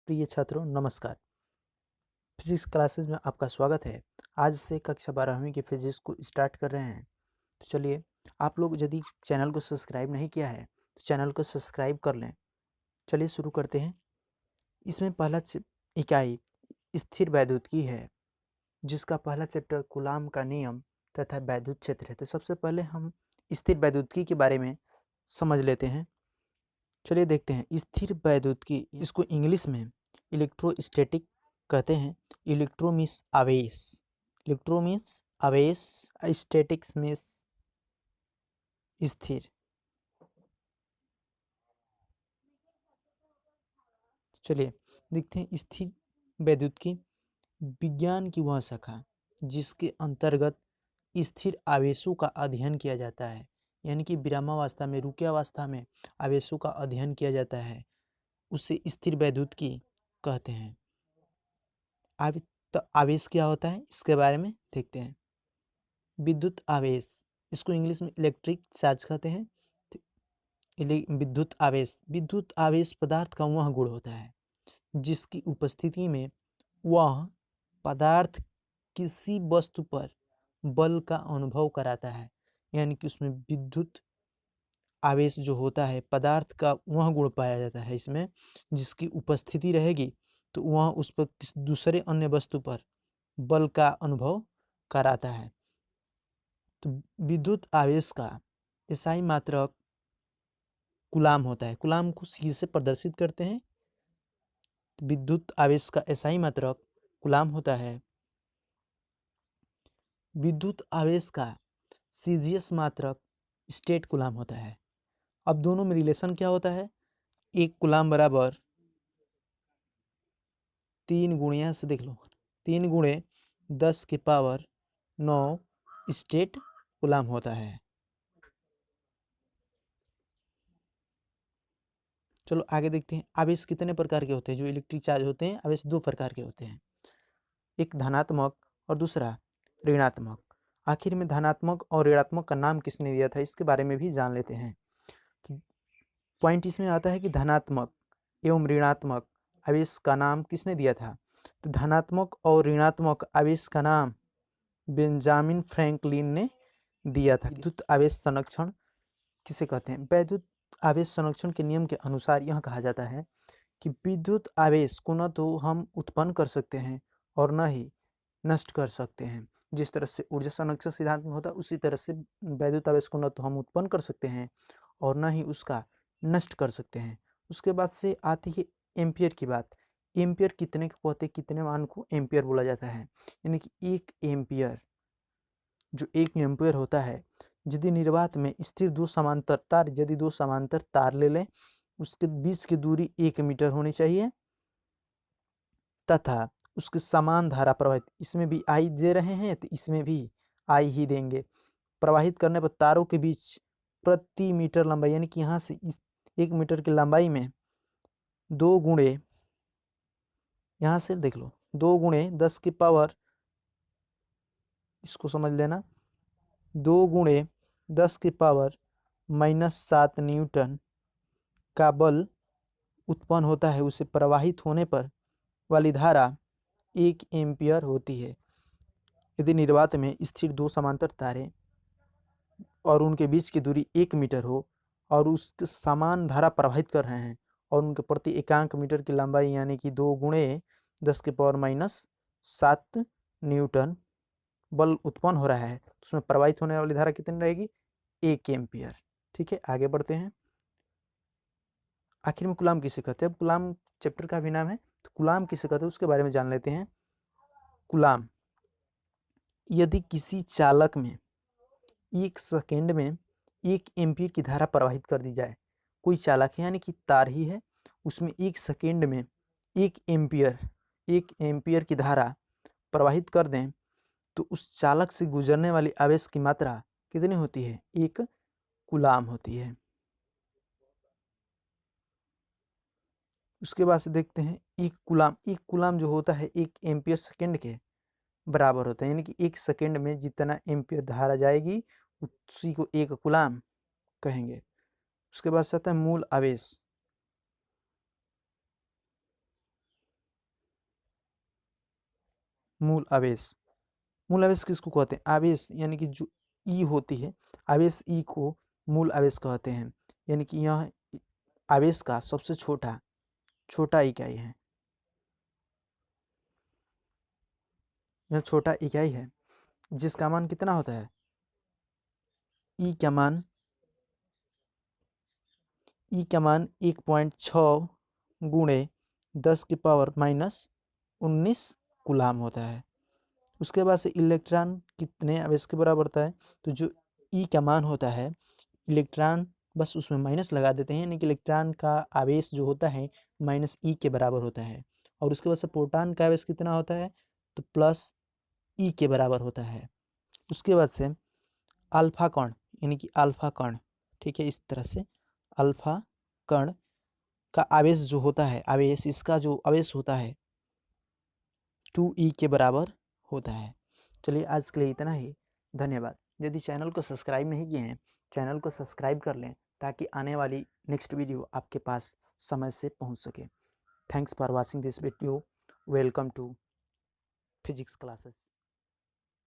प्रिय छात्रों नमस्कार। फिजिक्स क्लासेस में आपका स्वागत है। आज से कक्षा 12वीं की फिजिक्स को स्टार्ट कर रहे हैं। तो चलिए, आप लोग यदि चैनल को सब्सक्राइब नहीं किया है तो चैनल को सब्सक्राइब कर लें। चलिए शुरू करते हैं। इसमें पहला इकाई स्थिर वैद्युतिकी है, जिसका पहला चैप्टर कूलाम का नियम तथा वैद्युत क्षेत्र है। तो सबसे पहले हम स्थिर वैद्युतिकी के बारे में समझ लेते हैं। चलिए देखते हैं स्थिर वैद्युतिकी, इसको इंग्लिश में इलेक्ट्रोस्टैटिक कहते हैं। इलेक्ट्रो मीन्स आवेश, इलेक्ट्रो मीन्स आवेश, स्टैटिक्स मीन्स स्थिर। चलिए देखते हैं स्थिर वैद्युतिकी विज्ञान की वह शाखा जिसके अंतर्गत स्थिर आवेशों का अध्ययन किया जाता है, यानी कि विरामावस्था में, रुके अवस्था में आवेशों का अध्ययन किया जाता है, उसे स्थिर वैद्युतिकी कहते हैं। तो आवेश क्या होता है इसके बारे में देखते हैं। विद्युत आवेश, इसको इंग्लिश में इलेक्ट्रिक चार्ज कहते हैं। विद्युत आवेश पदार्थ का वह गुण होता है जिसकी उपस्थिति में वह पदार्थ किसी वस्तु पर बल का अनुभव कराता है, यानी कि उसमें विद्युत आवेश जो होता है पदार्थ का वह गुण पाया जाता है इसमें, जिसकी उपस्थिति रहेगी तो वह उस पर किसी दूसरे अन्य वस्तु पर बल का अनुभव कराता है। तो विद्युत आवेश का एसआई मात्रक कूलाम होता है। कूलाम को सी से प्रदर्शित करते हैं। विद्युत आवेश का एसआई मात्रक कूलाम होता है। विद्युत आवेश का सीजीएस मात्रक स्टेट कूलाम होता है। अब दोनों में रिलेशन क्या होता है? एक कूलाम बराबर 3 गुणिया से देख लो, 3 गुणे 10 के पावर 9 स्टेट कूलाम होता है। चलो आगे देखते हैं। आवेश कितने प्रकार के होते हैं? जो इलेक्ट्रिक चार्ज होते हैं आवेश 2 प्रकार के होते हैं, एक धनात्मक और दूसरा ऋणात्मक। आखिर में धनात्मक और ऋणात्मक का नाम किसने दिया था इसके बारे में भी जान लेते हैं। तो पॉइंट इसमें आता है कि धनात्मक एवं ऋणात्मक आवेश का नाम किसने दिया था? तो धनात्मक और ऋणात्मक आवेश का नाम बेंजामिन फ्रैंकलिन ने दिया था। विद्युत आवेश संरक्षण किसे कहते हैं? वैद्युत आवेश संरक्षण के नियम के अनुसार यह कहा जाता है कि विद्युत आवेश को न तो हम उत्पन्न कर सकते हैं और न ही नष्ट कर सकते हैं। जिस तरह से ऊर्जा संरक्षण सिद्धांत में होता है उसी तरह से वैद्युत आवेश को न तो हम उत्पन्न कर सकते हैं और न ही उसका नष्ट कर सकते हैं। उसके बाद से आती है एम्पियर की बात। एम्पियर कितने को कहते हैं? कितने मान को एम्पियर बोला जाता है? यानी कि 1 एम्पियर, जो 1 एम्पियर होता है, यदि निर्वात में स्थिर दो समांतर तार ले लें, उसके बीच की दूरी 1 मीटर होनी चाहिए तथा उसके समान धारा प्रवाहित, इसमें भी आई दे रहे हैं तो इसमें भी आई ही देंगे, प्रवाहित करने पर तारों के बीच प्रति मीटर लंबाई, यानी कि यहाँ से इस 1 मीटर की लंबाई में 2 गुणे, यहाँ से देख लो 2 गुणे 10 की पावर, इसको समझ लेना, 2 गुणे 10 की पावर -7 न्यूटन का बल उत्पन्न होता है। उसे प्रवाहित होने पर वाली धारा 1 एम्पियर होती है। यदि निर्वात में स्थिर 2 समांतर तारे और उनके बीच की दूरी 1 मीटर हो और उसके समान धारा प्रवाहित कर रहे हैं और उनके प्रति एकांक मीटर की लंबाई यानी कि 2 गुणे 10 के पावर -7 न्यूटन बल उत्पन्न हो रहा है, तो उसमें प्रवाहित होने वाली धारा कितनी रहेगी? 1 एम्पियर। ठीक है, आगे बढ़ते हैं। आखिर में कूलाम किसे कहते हैं? कूलाम चैप्टर का भी नाम है, तो कूलाम किसे कहते हैं उसके बारे में जान लेते हैं। कूलाम, यदि किसी चालक में 1 सेकेंड में 1 एम्पीयर की धारा प्रवाहित कर दी जाए, कोई चालक है यानी कि तार ही है, उसमें 1 सेकेंड में 1 एम्पीयर की धारा प्रवाहित कर दें तो उस चालक से गुजरने वाली आवेश की मात्रा कितनी होती है? 1 कूलाम होती है। उसके बाद से देखते हैं 1 कूलाम जो होता है 1 एम्पीयर सेकेंड के बराबर होता है, यानी कि 1 सेकेंड में जितना एम्पीयर धारा जाएगी उसी को 1 कूलाम कहेंगे। उसके बाद से आता है मूल आवेश। मूल आवेश। मूल आवेश किसको कहते हैं? आवेश यानी कि जो ई होती है, आवेश ई को मूल आवेश कहते हैं। यानी कि यह आवेश का सबसे छोटा इकाई है। यह छोटा इकाई है जिसका मान कितना होता है? ई का मान 1.6 गुणे 10⁻⁻19 कूलाम होता है। उसके बाद से इलेक्ट्रॉन कितने आवेश के बराबर होता है? तो जो ई का मान होता है, इलेक्ट्रॉन बस उसमें माइनस लगा देते हैं, यानी कि इलेक्ट्रॉन का आवेश जो होता है माइनस ई के बराबर होता है। और उसके बाद से प्रोटॉन का आवेश कितना होता है? तो प्लस ई के बराबर होता है। उसके बाद से अल्फा कण, यानी कि अल्फा कण, ठीक है, इस तरह से अल्फा कण का आवेश जो होता है, आवेश इसका जो आवेश होता है 2e के बराबर होता है। चलिए आज के लिए इतना ही, धन्यवाद। यदि चैनल को सब्सक्राइब नहीं किए हैं, चैनल को सब्सक्राइब कर लें ताकि आने वाली नेक्स्ट वीडियो आपके पास समय से पहुंच सके। Thanks for watching this video. Welcome to physics classes.